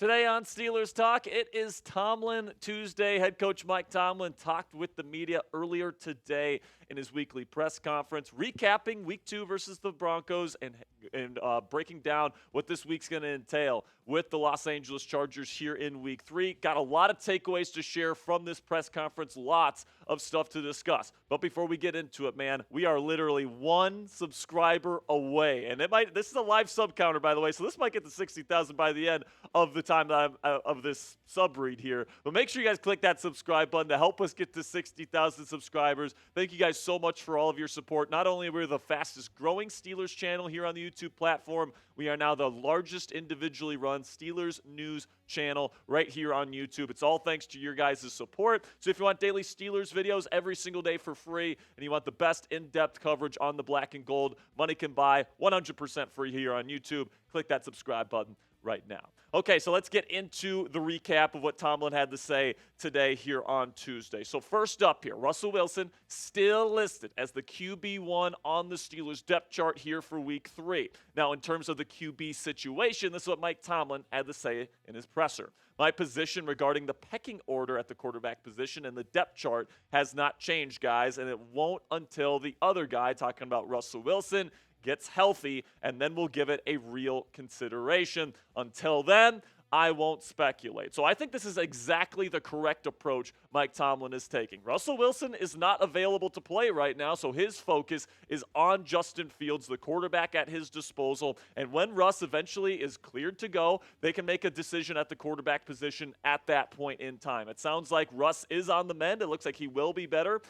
Today on Steelers Talk, it is Tomlin Tuesday. Head coach Mike Tomlin talked with the media earlier today in his weekly press conference, recapping Week 2 versus the Broncos and breaking down what this week's going to entail with the Los Angeles Chargers here in Week 3. Got a lot of takeaways to share from this press conference, lots of stuff to discuss. But before we get into it, man, we are literally one subscriber away. And this is a live sub counter, by the way, so this might get to 60,000 by the end of the time that of this sub read here. But make sure you guys click that subscribe button to help us get to 60,000 subscribers. Thank you guys so much for all of your support. Not only are we the fastest growing Steelers channel here on the YouTube platform, we are now the largest individually run Steelers news channel right here on YouTube. It's all thanks to your guys' support. So if you want daily Steelers videos every single day for free and you want the best in-depth coverage on the black and gold, money can buy 100% free here on YouTube. Click that subscribe button right now. Okay, so let's get into the recap of what Tomlin had to say today here on Tuesday. So first up here, Russell Wilson still listed as the QB1 on the Steelers depth chart here for Week 3. Now, in terms of the QB situation, this is what Mike Tomlin had to say in his presser. My position regarding the pecking order at the quarterback position and the depth chart has not changed, guys, and it won't until the other guy, talking about Russell Wilson, gets healthy, and then we'll give it a real consideration. Until then, I won't speculate. So I think this is exactly the correct approach Mike Tomlin is taking. Russell Wilson is not available to play right now, so his focus is on Justin Fields, the quarterback at his disposal. And when Russ eventually is cleared to go, they can make a decision at the quarterback position at that point in time. It sounds like Russ is on the mend. It looks like he will be better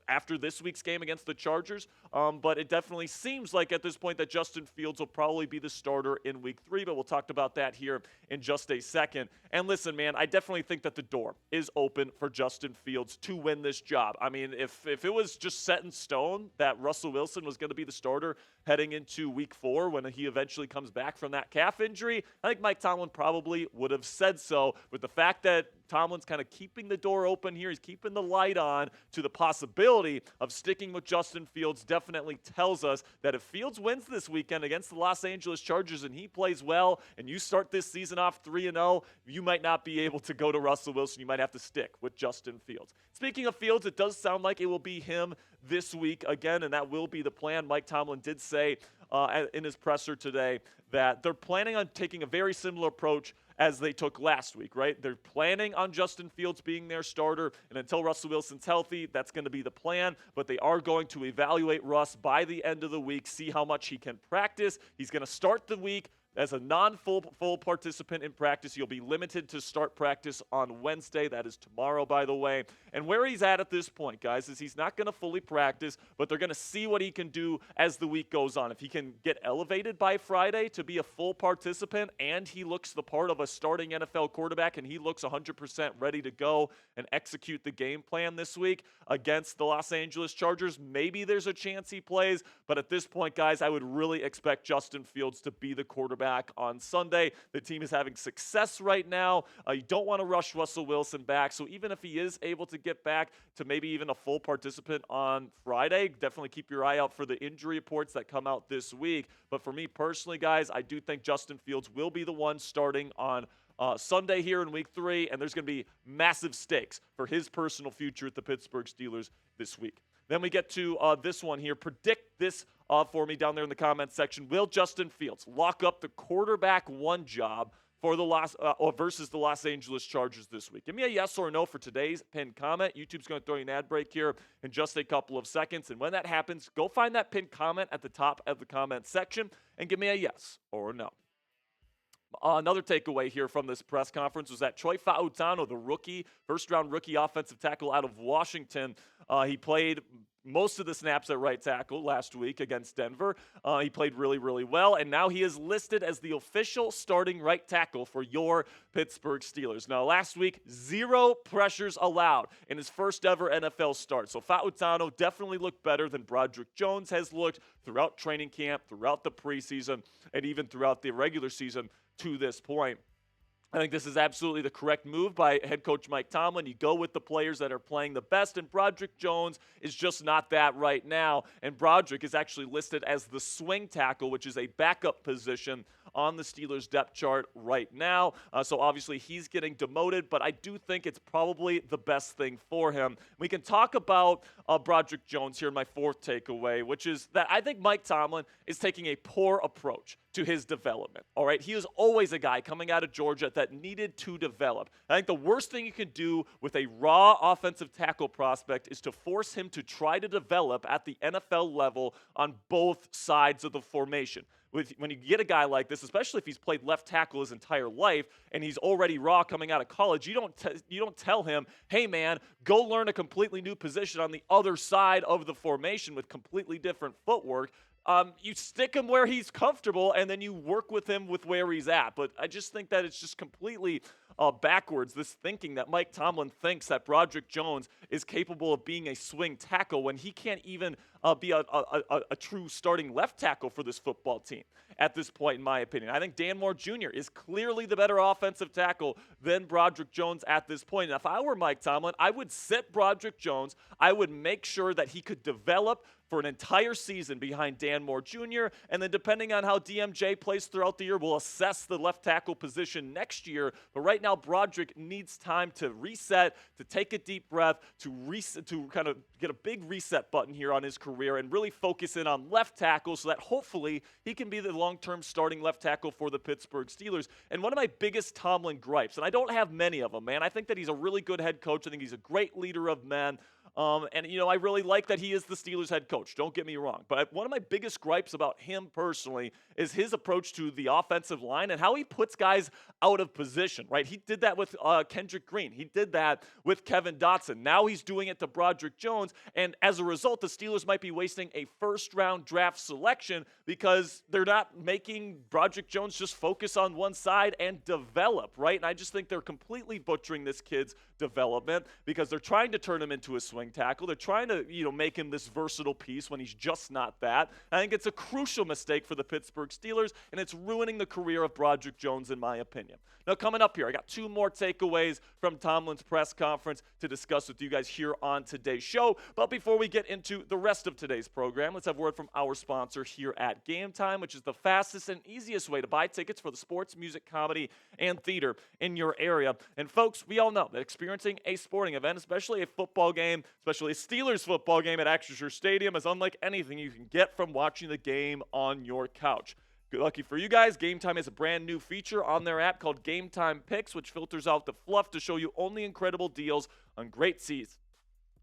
after this week's game against the Chargers. But it definitely seems like at this point that Justin Fields will probably be the starter in Week 3, but we'll talk about that here in just a second. And listen, man, I definitely think that the door is open for Justin Fields to win this job. I mean, if it was just set in stone that Russell Wilson was going to be the starter heading into Week 4 when he eventually comes back from that calf injury, I think Mike Tomlin probably would have said so. With the fact that Tomlin's kind of keeping the door open here, he's keeping the light on to the possibility of sticking with Justin Fields, definitely tells us that if Fields wins this weekend against the Los Angeles Chargers and he plays well and you start this season off 3-0, you might not be able to go to Russell Wilson. You might have to stick with Justin Fields. Speaking of Fields, it does sound like it will be him this week again, and that will be the plan. Mike Tomlin did say in his presser today that they're planning on taking a very similar approach as they took last week, right? They're planning on Justin Fields being their starter, and until Russell Wilson's healthy, that's going to be the plan, but they are going to evaluate Russ by the end of the week, see how much he can practice. He's going to start the week as a non-full participant in practice. You'll be limited to start practice on Wednesday. That is tomorrow, by the way. And where he's at this point, guys, is he's not going to fully practice, but they're going to see what he can do as the week goes on. If he can get elevated by Friday to be a full participant and he looks the part of a starting NFL quarterback and he looks 100% ready to go and execute the game plan this week against the Los Angeles Chargers, maybe there's a chance he plays. But at this point, guys, I would really expect Justin Fields to be the quarterback on Sunday. The team is having success right now. You don't want to rush Russell Wilson back. So even if he is able to get back to maybe even a full participant on Friday, definitely keep your eye out for the injury reports that come out this week. But for me personally, guys, I do think Justin Fields will be the one starting on Sunday here in Week 3, and there's going to be massive stakes for his personal future at the Pittsburgh Steelers this week. Then we get to this one here. Predict this for me down there in the comments section. Will Justin Fields lock up the quarterback 1 job for the versus the Los Angeles Chargers this week? Give me a yes or no for today's pinned comment. YouTube's going to throw you an ad break here in just a couple of seconds. And when that happens, go find that pinned comment at the top of the comment section and give me a yes or no. Another takeaway here from this press conference was that Troy Fautanu, the rookie, first-round rookie offensive tackle out of Washington, he played most of the snaps at right tackle last week against Denver. He played really, really well, and now he is listed as the official starting right tackle for your Pittsburgh Steelers. Now, last week, 0 pressures allowed in his first ever NFL start. So Fautanu definitely looked better than Broderick Jones has looked throughout training camp, throughout the preseason, and even throughout the regular season to this point. I think this is absolutely the correct move by head coach Mike Tomlin. You go with the players that are playing the best, and Broderick Jones is just not that right now. And Broderick is actually listed as the swing tackle, which is a backup position on the Steelers depth chart right now. So obviously he's getting demoted, but I do think it's probably the best thing for him. We can talk about Broderick Jones here in my fourth takeaway, which is that I think Mike Tomlin is taking a poor approach to his development. All right, he was always a guy coming out of Georgia that needed to develop. I think the worst thing you can do with a raw offensive tackle prospect is to force him to try to develop at the NFL level on both sides of the formation. When you get a guy like this, especially if he's played left tackle his entire life and he's already raw coming out of college, you don't tell him, hey man, go learn a completely new position on the other side of the formation with completely different footwork. You stick him where he's comfortable, and then you work with him with where he's at. But I just think that it's just completely backwards, this thinking that Mike Tomlin thinks that Broderick Jones is capable of being a swing tackle when he can't even be a true starting left tackle for this football team at this point, in my opinion. I think Dan Moore Jr. is clearly the better offensive tackle than Broderick Jones at this point. And if I were Mike Tomlin, I would sit Broderick Jones. I would make sure that he could develop for an entire season behind Dan Moore Jr., and then depending on how DMJ plays throughout the year, we'll assess the left tackle position next year. But right now, Broderick needs time to reset, to take a deep breath, to kind of get a big reset button here on his career and really focus in on left tackle so that hopefully he can be the long-term starting left tackle for the Pittsburgh Steelers. And one of my biggest Tomlin gripes, and I don't have many of them, man, I think that he's a really good head coach. I think he's a great leader of men. And, I really like that he is the Steelers head coach. Don't get me wrong. But one of my biggest gripes about him personally is his approach to the offensive line and how he puts guys out of position, right? He did that with Kendrick Green. He did that with Kevin Dotson. Now he's doing it to Broderick Jones. And as a result, the Steelers might be wasting a first-round draft selection because they're not making Broderick Jones just focus on one side and develop, right? And I just think they're completely butchering this kid's development because they're trying to turn him into a swing tackle. They're trying to, make him this versatile piece when he's just not that. I think it's a crucial mistake for the Pittsburgh Steelers, and it's ruining the career of Broderick Jones, in my opinion. Now, coming up here, I got two more takeaways from Tomlin's press conference to discuss with you guys here on today's show. But before we get into the rest of today's program, let's have word from our sponsor here at Game Time, which is the fastest and easiest way to buy tickets for the sports, music, comedy, and theater in your area. And folks, we all know that experiencing a sporting event, especially a football game, especially a Steelers football game at Acrisure Stadium, is unlike anything you can get from watching the game on your couch. Good lucky for you guys, Game Time has a brand new feature on their app called Game Time Picks, which filters out the fluff to show you only incredible deals on great seats,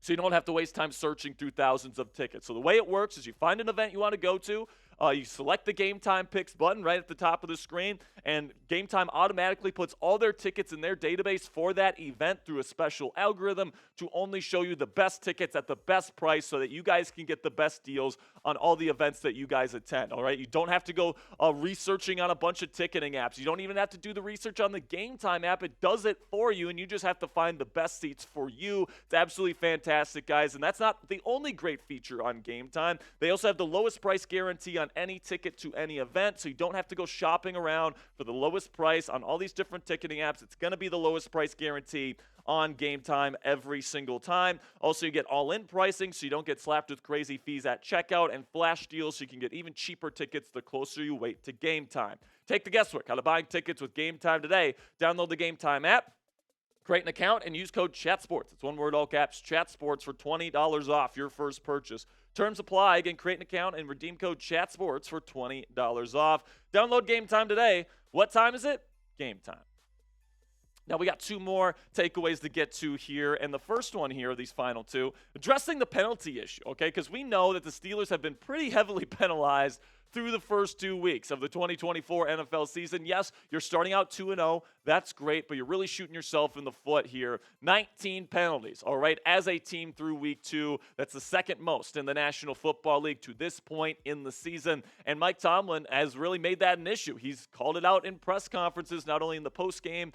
so you don't have to waste time searching through thousands of tickets. So the way it works is you find an event you want to go to, you select the Game Time Picks button right at the top of the screen, and Game Time automatically puts all their tickets in their database for that event through a special algorithm to only show you the best tickets at the best price so that you guys can get the best deals on all the events that you guys attend, all right? You don't have to go researching on a bunch of ticketing apps. You don't even have to do the research on the Game Time app. It does it for you, and you just have to find the best seats for you. It's absolutely fantastic, guys, and that's not the only great feature on Game Time. They also have the lowest price guarantee on any ticket to any event, so you don't have to go shopping around for the lowest price on all these different ticketing apps. It's going to be the lowest price guarantee on Game Time every single time. Also, you get all-in pricing, so you don't get slapped with crazy fees at checkout, and flash deals, so you can get even cheaper tickets the closer you wait to Game Time. Take the guesswork out of buying tickets with Game Time today. Download the Game Time app, create an account, and use code CHATSPORTS. It's one word, all caps, CHATSPORTS for $20 off your first purchase. Terms apply. Again, create an account and redeem code CHATSPORTS for $20 off. Download Game Time today. What time is it? Game Time. Now, we got two more takeaways to get to here, and the first one here, these final two, addressing the penalty issue, okay? Because we know that the Steelers have been pretty heavily penalized through the first 2 weeks of the 2024 NFL season. Yes, you're starting out 2-0. That's great, but you're really shooting yourself in the foot here. 19 penalties, all right, as a team through week 2. That's the second most in the National Football League to this point in the season. And Mike Tomlin has really made that an issue. He's called it out in press conferences, not only in the postgame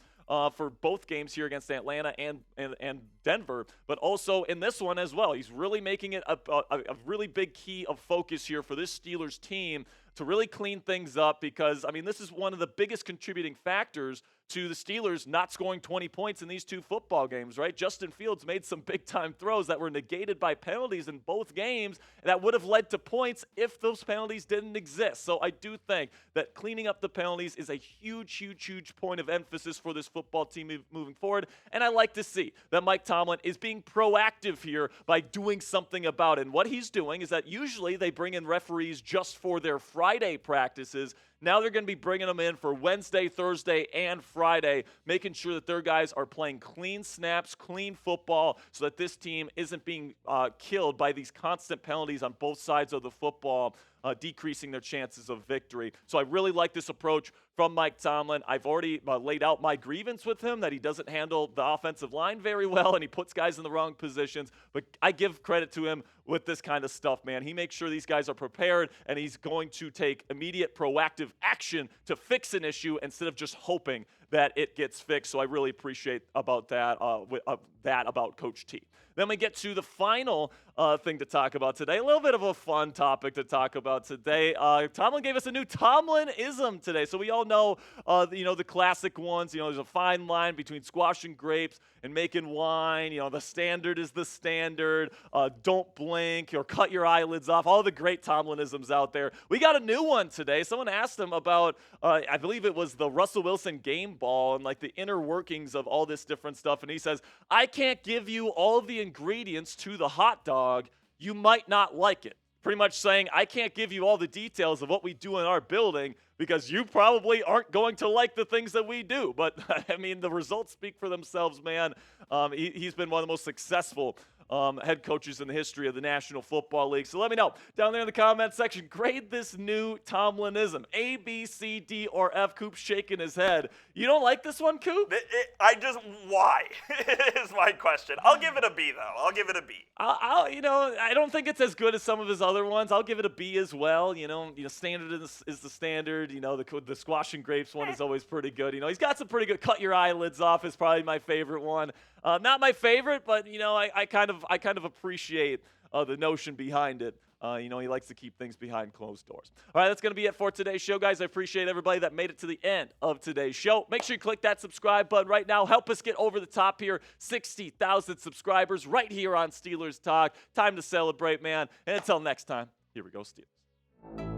for both games here against Atlanta and Denver, but also in this one as well. He's really making it a really big key of focus here for this Steelers team to really clean things up because, I mean, this is one of the biggest contributing factors to the Steelers not scoring 20 points in these two football games, right? Justin Fields made some big-time throws that were negated by penalties in both games that would have led to points if those penalties didn't exist. So I do think that cleaning up the penalties is a huge, huge, huge point of emphasis for this football team moving forward. And I like to see that Mike Tomlin is being proactive here by doing something about it. And what he's doing is that usually they bring in referees just for their Friday practices. Now they're going to be bringing them in for Wednesday, Thursday, and Friday, making sure that their guys are playing clean snaps, clean football, so that this team isn't being killed by these constant penalties on both sides of the football, decreasing their chances of victory. So I really like this approach from Mike Tomlin. I've already laid out my grievance with him that he doesn't handle the offensive line very well and he puts guys in the wrong positions. But I give credit to him with this kind of stuff, man. He makes sure these guys are prepared and he's going to take immediate proactive action to fix an issue instead of just hoping that it gets fixed. So I really appreciate about that about Coach T. Then we get to the final thing to talk about today. A little bit of a fun topic to talk about today. Tomlin gave us a new Tomlinism today. So we all know, the classic ones. There's a fine line between squashing grapes and making wine. The standard is the standard. Don't blink or cut your eyelids off. All the great Tomlinisms out there. We got a new one today. Someone asked him about, I believe it was the Russell Wilson game ball and like the inner workings of all this different stuff. And he says, I can't give you all of the ingredients to the hot dog. You might not like it. Pretty much saying, I can't give you all the details of what we do in our building because you probably aren't going to like the things that we do. But, I mean, the results speak for themselves, man. He's been one of the most successful head coaches in the history of the National Football League. So let me know down there in the comment section. Grade this new Tomlinism. A, B, C, D, or F. Coop's shaking his head. You don't like this one, Coop? Why is my question. I'll give it a B, though. I'll give it a B. I don't think it's as good as some of his other ones. I'll give it a B as well. Standard is the standard. The squash and grapes one is always pretty good. He's got some pretty good. Cut your eyelids off is probably my favorite one. Not my favorite, but I kind of appreciate the notion behind it. He likes to keep things behind closed doors. All right, that's going to be it for today's show, guys. I appreciate everybody that made it to the end of today's show. Make sure you click that subscribe button right now. Help us get over the top here. 60,000 subscribers right here on Steelers Talk. Time to celebrate, man. And until next time, here we go, Steelers.